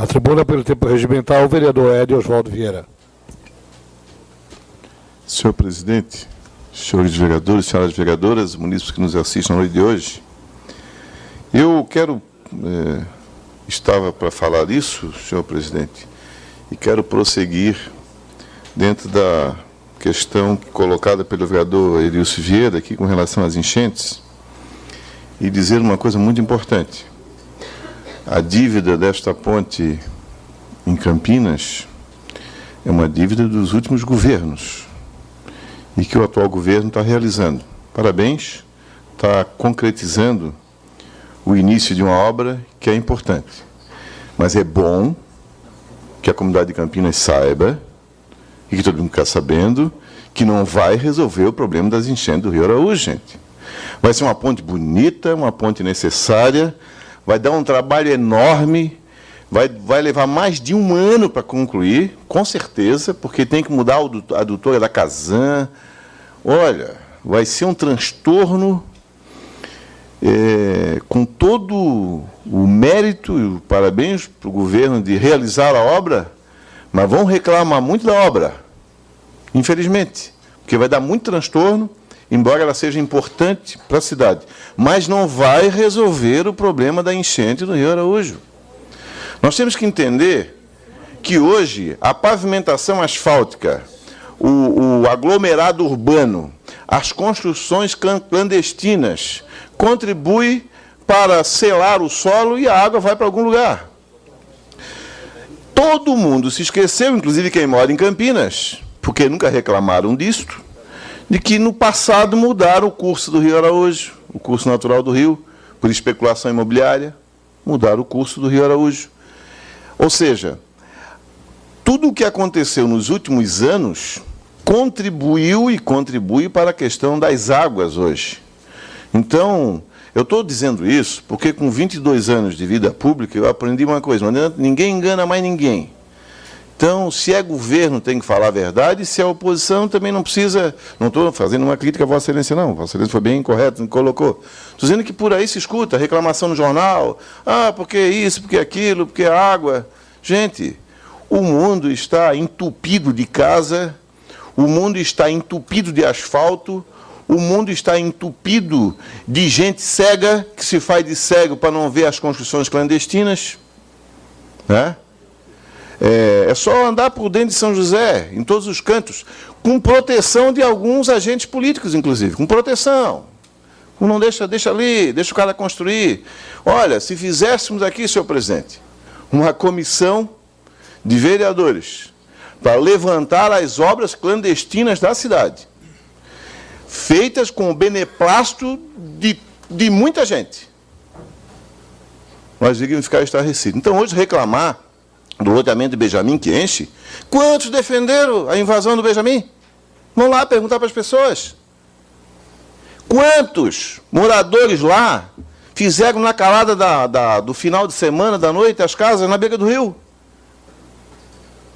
A tribuna, pelo tempo regimental, o vereador Edio Oswaldo Vieira. Senhor presidente, senhores vereadores, senhoras vereadoras, munícipes que nos assistem na noite de hoje, eu estava para falar isso, senhor presidente, e quero prosseguir dentro da questão colocada pelo vereador Edilson Vieira aqui com relação às enchentes e dizer uma coisa muito importante. A dívida desta ponte em Campinas é uma dívida dos últimos governos e que o atual governo está realizando. Parabéns, está concretizando o início de uma obra que é importante. Mas é bom que a comunidade de Campinas saiba, e que todo mundo fica sabendo, que não vai resolver o problema das enchentes do Rio Araújo, gente. Vai ser uma ponte bonita, uma ponte necessária, vai dar um trabalho enorme, vai levar mais de um ano para concluir, com certeza, porque tem que mudar a adutora da Casan. Olha, vai ser um transtorno com todo o mérito e o parabéns para o governo de realizar a obra, mas vão reclamar muito da obra, infelizmente, porque vai dar muito transtorno, embora ela seja importante para a cidade, mas não vai resolver o problema da enchente do Rio Araújo. Nós temos que entender que hoje a pavimentação asfáltica, o aglomerado urbano, as construções clandestinas contribui para selar o solo e a água vai para algum lugar. Todo mundo se esqueceu, inclusive quem mora em Campinas, porque nunca reclamaram disto, de que no passado mudaram o curso do Rio Araújo, o curso natural do rio, por especulação imobiliária, mudaram o curso do Rio Araújo. Ou seja, tudo o que aconteceu nos últimos anos contribuiu e contribui para a questão das águas hoje. Então, eu estou dizendo isso porque com 22 anos de vida pública eu aprendi uma coisa, ninguém engana mais ninguém. Então, se é governo, tem que falar a verdade, se é oposição, também não precisa... Não estou fazendo uma crítica a Vossa Excelência, não. Vossa Excelência foi bem incorreto, não colocou. Estou dizendo que por aí se escuta reclamação no jornal, porque isso, porque aquilo, porque a água. Gente, o mundo está entupido de casa, o mundo está entupido de asfalto, o mundo está entupido de gente cega, que se faz de cego para não ver as construções clandestinas, né? É só andar por dentro de São José, em todos os cantos, com proteção de alguns agentes políticos, inclusive, com proteção. Não deixa ali, deixa o cara construir. Olha, se fizéssemos aqui, senhor presidente, uma comissão de vereadores para levantar as obras clandestinas da cidade, feitas com o beneplácito de muita gente, nós iríamos ficar estarrecidos. Então, hoje, reclamar do loteamento de Benjamin que enche, quantos defenderam a invasão do Benjamin? Vão lá perguntar para as pessoas. Quantos moradores lá fizeram na calada do final de semana, da noite, as casas na beira do rio?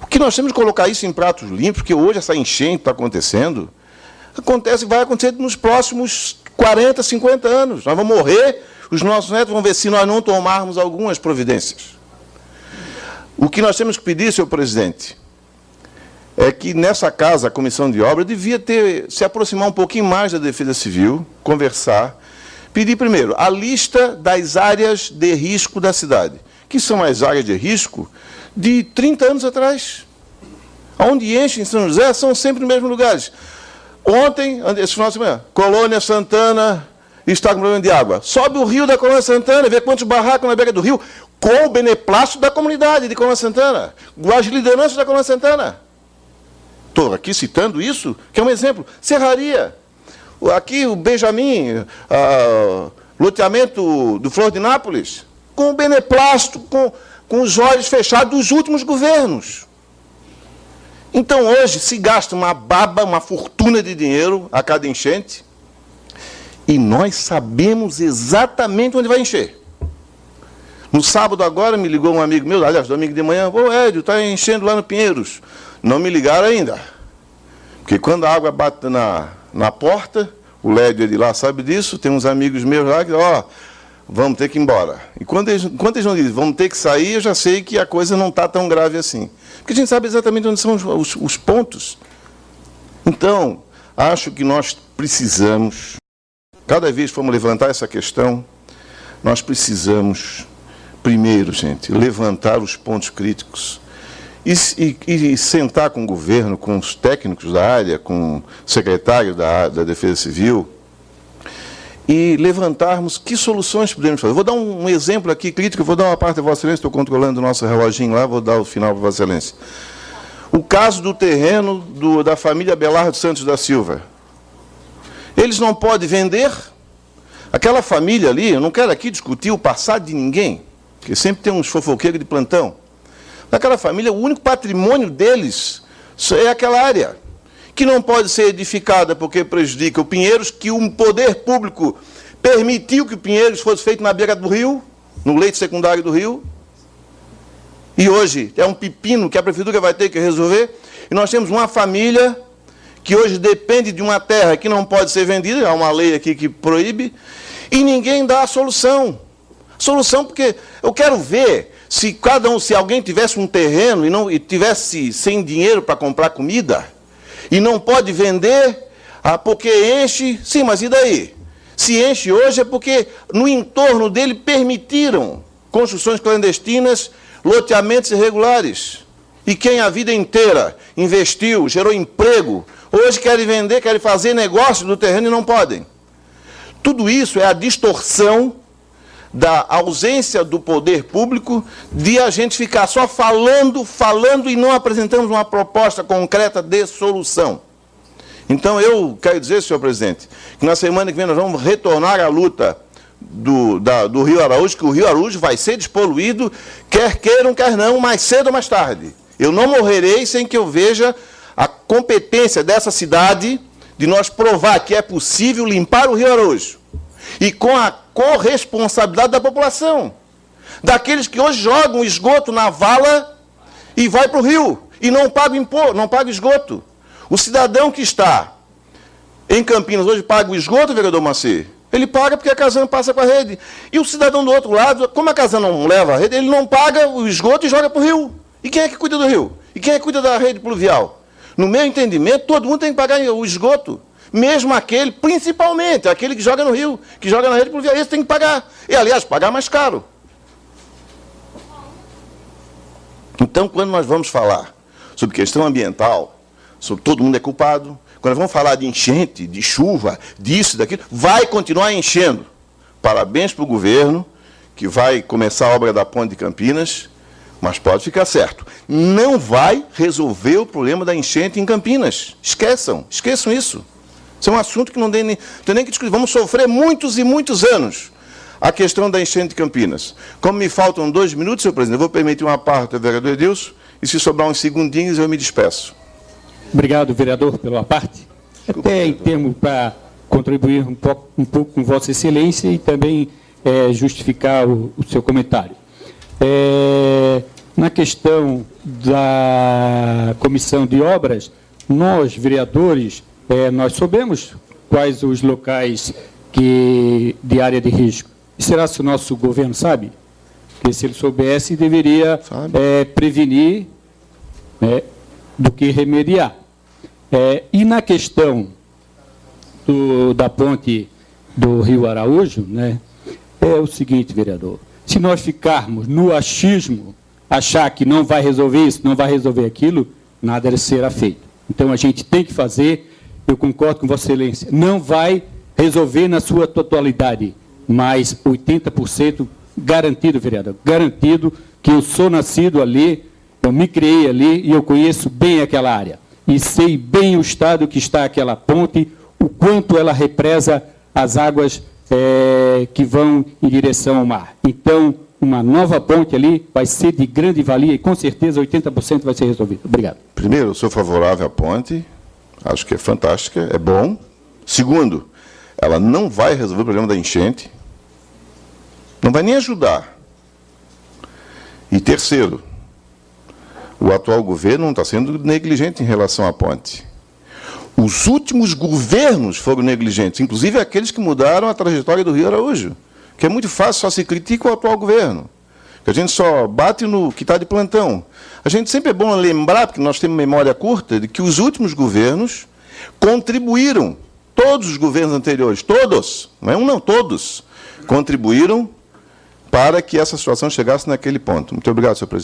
Porque nós temos que colocar isso em pratos limpos, porque hoje essa enchente está acontecendo, vai acontecer nos próximos 40, 50 anos. Nós vamos morrer, os nossos netos vão ver se nós não tomarmos algumas providências. O que nós temos que pedir, senhor presidente, é que nessa casa, a comissão de obra, devia se aproximar um pouquinho mais da Defesa Civil, conversar, pedir primeiro a lista das áreas de risco da cidade, que são as áreas de risco de 30 anos atrás. Onde enche em São José são sempre nos mesmos lugares. Ontem, esse final de semana, Colônia Santana está com problema de água. Sobe o rio da Colônia Santana, vê quantos barracos na beira do rio, com o beneplácito da comunidade de Colônia Santana, as lideranças da Colônia Santana. Estou aqui citando isso, que é um exemplo. Serraria. Aqui o Benjamin, loteamento do Flor de Nápoles, com o beneplácito, com os olhos fechados dos últimos governos. Então, hoje, se gasta uma fortuna de dinheiro a cada enchente, e nós sabemos exatamente onde vai encher. No sábado agora me ligou um amigo meu, aliás, domingo de manhã, Édio, está enchendo lá no Pinheiros. Não me ligaram ainda. Porque quando a água bate na porta, o Lédio de lá sabe disso, tem uns amigos meus lá que, vamos ter que ir embora. E quando eles não dizem, vamos ter que sair, eu já sei que a coisa não está tão grave assim. Porque a gente sabe exatamente onde são os pontos. Então, acho que nós precisamos, cada vez que formos levantar essa questão, nós precisamos, primeiro, gente, levantar os pontos críticos e sentar com o governo, com os técnicos da área, com o secretário da Defesa Civil, e levantarmos que soluções podemos fazer. Vou dar um exemplo aqui crítico, vou dar uma parte a Vossa Excelência, estou controlando o nosso reloginho lá, vou dar o final para Vossa Excelência. O caso do terreno da família Belardo Santos da Silva. Eles não podem vender. Aquela família ali, eu não quero aqui discutir o passado de ninguém, porque sempre tem uns fofoqueiros de plantão. Naquela família, o único patrimônio deles é aquela área, que não pode ser edificada porque prejudica o Pinheiros, que o poder público permitiu que o Pinheiros fosse feito na beira do rio, no leito secundário do rio, e hoje é um pepino que a prefeitura vai ter que resolver, e nós temos uma família que hoje depende de uma terra que não pode ser vendida, há uma lei aqui que proíbe, e ninguém dá a solução. Solução porque eu quero ver se se alguém tivesse um terreno e tivesse sem dinheiro para comprar comida, e não pode vender, porque enche, sim, mas e daí? Se enche hoje é porque no entorno dele permitiram construções clandestinas, loteamentos irregulares. E quem a vida inteira investiu, gerou emprego, hoje querem vender, querem fazer negócio do terreno e não podem. Tudo isso é a distorção da ausência do poder público, de a gente ficar só falando e não apresentamos uma proposta concreta de solução. Então, eu quero dizer, senhor presidente, que na semana que vem nós vamos retornar à luta do Rio Araújo, que o Rio Araújo vai ser despoluído, quer queiram, quer não, mais cedo ou mais tarde. Eu não morrerei sem que eu veja a competência dessa cidade de nós provar que é possível limpar o Rio Araújo. E com a corresponsabilidade da população. Daqueles que hoje jogam esgoto na vala e vai para o rio. E não paga imposto, não paga esgoto. O cidadão que está em Campinas hoje paga o esgoto, vereador Maci? Ele paga porque a Casan passa com a rede. E o cidadão do outro lado, como a Casan não leva a rede, ele não paga o esgoto e joga para o rio. E quem é que cuida do rio? E quem é que cuida da rede pluvial? No meu entendimento, todo mundo tem que pagar o esgoto. Mesmo aquele, principalmente, aquele que joga no rio, que joga na rede pluvial, esse tem que pagar. E, aliás, pagar mais caro. Então, quando nós vamos falar sobre questão ambiental, sobre todo mundo é culpado, quando nós vamos falar de enchente, de chuva, disso, daquilo, vai continuar enchendo. Parabéns para o governo, que vai começar a obra da Ponte de Campinas, mas pode ficar certo, não vai resolver o problema da enchente em Campinas. Esqueçam isso. Isso é um assunto que não tem nem que discutir. Vamos sofrer muitos e muitos anos a questão da enchente de Campinas. Como me faltam 2 minutos, senhor presidente, eu vou permitir uma parte ao vereador Edilson, e se sobrar uns segundinhos eu me despeço. Obrigado, vereador, pela parte. Desculpa, até em vereador. termos para contribuir um pouco com Vossa Excelência e também justificar o seu comentário. Na questão da comissão de obras, nós, vereadores, nós sabemos quais os locais de área de risco. E será se o nosso governo sabe? Porque se ele soubesse, deveria prevenir do que remediar. E na questão da ponte do Rio Araújo, é o seguinte, vereador, se nós ficarmos no achismo, achar que não vai resolver isso, não vai resolver aquilo, nada será feito. Então, a gente tem que fazer, eu concordo com Vossa Excelência, não vai resolver na sua totalidade, mas 80% garantido, vereador, garantido que eu sou nascido ali, eu me criei ali e eu conheço bem aquela área. E sei bem o estado que está aquela ponte, o quanto ela represa as águas que vão em direção ao mar. Então, uma nova ponte ali vai ser de grande valia e, com certeza, 80% vai ser resolvido. Obrigado. Primeiro, eu sou favorável à ponte, acho que é fantástica, é bom. Segundo, ela não vai resolver o problema da enchente, não vai nem ajudar. E terceiro, o atual governo não está sendo negligente em relação à ponte. Os últimos governos foram negligentes, inclusive aqueles que mudaram a trajetória do Rio Araújo, que é muito fácil, só se critica o atual governo, que a gente só bate no que está de plantão. A gente sempre é bom lembrar, porque nós temos memória curta, de que os últimos governos contribuíram, todos os governos anteriores, todos, não é um não, todos, contribuíram para que essa situação chegasse naquele ponto. Muito obrigado, senhor presidente.